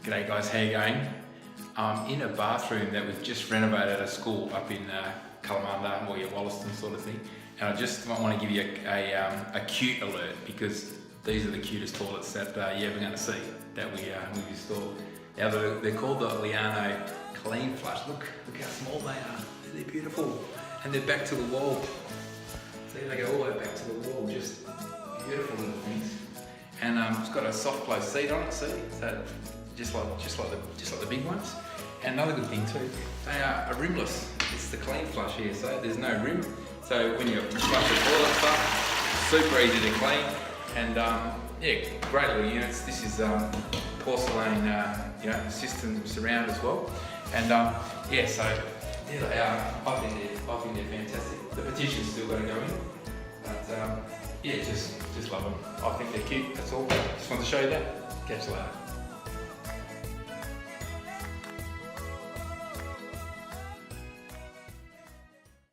G'day guys, how you going? I'm in a bathroom that we've just renovated at a school up in Kalamunda, or Wollaston sort of thing. And I just want to give you a cute alert, because these are the cutest toilets that you're ever going to see that we've installed. Now they're called the Liano Clean Flush. Look how small they are. They're beautiful. And they're back to the wall. See, they go all the way back to the wall. Just beautiful little things. And it's got a soft close seat on it, see? So just like the big ones. And another good thing too, they are rimless. It's the Clean Flush here, so there's no rim. So when you flush the toilet stuff, super easy to clean. And yeah, great little units. This is porcelain, system surround as well. And yeah, so there they are. I think they're fantastic. The petition's still got to go in, but yeah, just love them. I think they're cute. That's all. Just wanted to show you that. Catch you later.